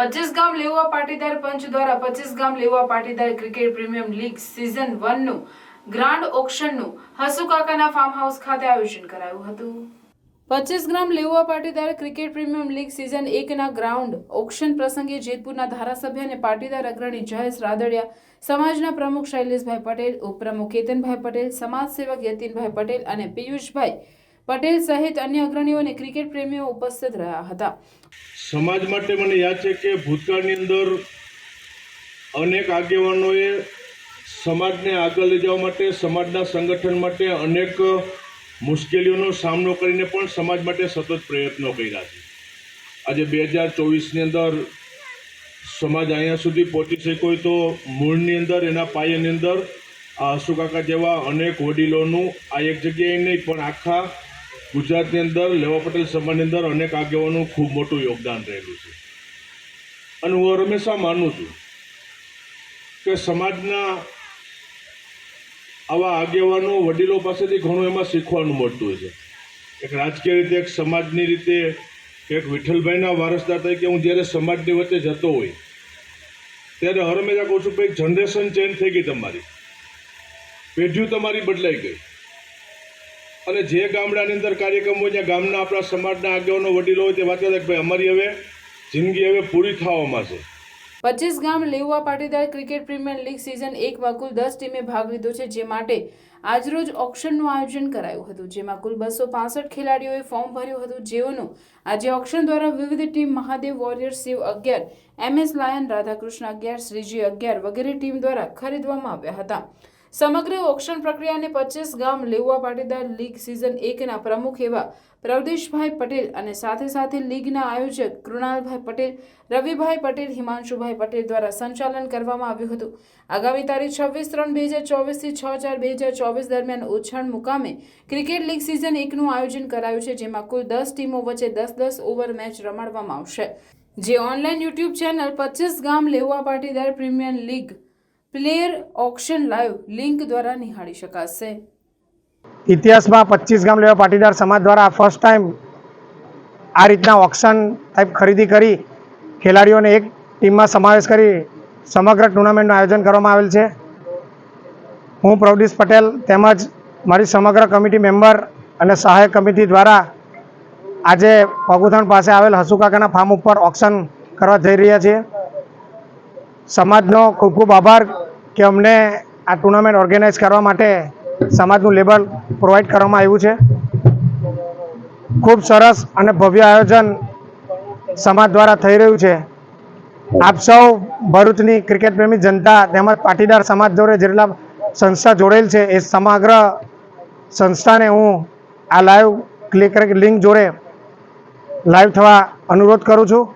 25 ગામ લેવા પાટીદાર પંચ દ્વારા 25 ગામ લેવા Patidar cricket premium league season 1 નું ગ્રાન્ડ ઓક્શનનું હસુકાકાના ફાર્મ હાઉસ ખાતે આયોજન કરાયું હતું। 25 ગ્રામ લેવા Patidar cricket premium league season 1 ના ગ્રાઉન્ડ ઓક્શન પ્રસંગે જેતપુરના ધારાસભ્ય અને પાટીદાર અગ્રણી જયેશ રાદડિયા, સમાજના પ્રમુખ શૈલેષભાઈ પટેલ, ઉપપ્રમુખ કેતનભાઈ પટેલ, સમાજ સેવક યતીનભાઈ પટેલ અને પિયુષભાઈ પટેલ સહિત અન્ય અગ્રણીઓ અને ક્રિકેટ પ્રેમીઓ ઉપસ્થિત રહ્યા હતા। સમાજ માટે મને યાદ છે કે ભૂતકાળની અંદર અનેક આગેવાનોએ સમાજને આગળ લઈ જવા માટે, સમાજના સંગઠન માટે અનેક મુશ્કેલીઓનો સામનો કરીને પણ સમાજ માટે સતત પ્રયત્નો કર્યા છે। આજે 2024ની અંદર સમાજ અહીંયા સુધી પહોંચી શક્યો હોય તો મૂળની અંદર, એના પાયાની અંદર આ હસુકાકા જેવા અનેક વડીલોનું આ એક જગ્યાએ નહીં પણ આખા ગુજરાતની અંદર લેવા પટેલ સમાજની અંદર અનેક આગેવાનોનું ખૂબ મોટું યોગદાન રહેલું છે। અને હું હંમેશા માનું છું કે સમાજના આવા આગેવાનો, વડીલો પાસેથી ઘણું એમાં શીખવાનું મળતું હોય છે। એક રાજકીય રીતે, એક સમાજની રીતે, એક વિઠ્ઠલભાઈના વારસદાર તરીકે હું જ્યારે સમાજની વચ્ચે જતો હોય ત્યારે હંમેશા કહું છું કે જનરેશન ચેન્જ થઈ ગઈ, તમારી પેઢીઓ તમારી બદલાઈ ગઈ। અને જે ગામડાની અંદર કાર્યક્રમ હોય ત્યાં ગામના આપણા સમાજના આગેવાનો, વડીલો હોય તે વાત કરે કે ભાઈ અમારી હવે જિંદગી હવે પૂરી થવામાં છે। 25 ગામ લેવા Patidar cricket premier league season 1 માં કુલ 10 ટીમે ભાગ લીધો છે, જે માટે આજરોજ ઓક્શનનું આયોજન કરાયું હતું, જેમાં કુલ 265 ખેલાડીઓએ ફોર્મ ભર્યું હતું, જેઓનું આજે ઓક્શન દ્વારા વિવિધ team Mahadev warriors, Shiv 11, MS lion, Radhakrishna 11, Shriji 11 વગેરે ટીમ દ્વારા ખરીદવામાં આવ્યા હતા। સમગ્ર ઓક્શન પ્રક્રિયાને 25 ગામ લેવા પાટીદાર લીગ સિઝન 1 ના પ્રમુખ એવા પ્રવદેશભાઈ પટેલ અને સાથે લીગના આયોજક કૃણાલભાઈ પટેલ, રવિભાઈ પટેલ, હિમાંશુભાઈ પટેલ દ્વારા સંચાલન કરવામાં આવ્યું હતું। આગામી તારીખ 26/3/2024 થી 6/4/2024 દરમિયાન ઓછાણ મુકામે ક્રિકેટ લીગ સિઝન 1 નું આયોજન કરાયું છે, જેમાં કુલ 10 ટીમો વચ્ચે 10-10 ઓવર મેચ રમાડવામાં આવશે, જે ઓનલાઈન યુટ્યુબ ચેનલ 25 ગામ લેવા Patidar premier league player auction live link દ્વારા નિહાળી શકાશે। ઇતિહાસમાં 25 ગામ લેવા પાટીદાર સમાજ દ્વારા ફર્સ્ટ ટાઈમ આ રીતના ઓક્શન ટાઈપ ખરીદી કરી ખેલાડીઓને એક ટીમમાં સમાવેશ કરી સમગ્ર ટુર્નામેન્ટનું આયોજન કરવામાં આવેલ છે। હું પ્રવદેશ પટેલ તેમજ મારી સમગ્ર કમિટી મેમ્બર અને સહાયક કમિટી દ્વારા આજે પગુથણ પાસે આવેલ હસુકાકાના ફાર્મ ઉપર ઓક્શન કરવા જઈ રહ્યા છીએ। સમાજનો ખૂબ ખૂબ આભાર કે અમને આ ટુર્નામેન્ટ ઓર્ગેનાઇઝ કરવા માટે સમાજનું લેબલ પ્રોવાઈડ કરવામાં આવ્યું છે। ખૂબ સરસ અને ભવ્ય આયોજન સમાજ દ્વારા થઈ રહ્યું છે। આપ સૌ ભરૂચની ક્રિકેટ પ્રેમી જનતા તેમજ પાટીદાર સમાજ જોડે જેટલા સંસ્થા જોડેલ છે એ સમગ્ર સંસ્થાને હું આ લાઈવ લિંક જોડે લાઈવ થવા અનુરોધ કરું છું।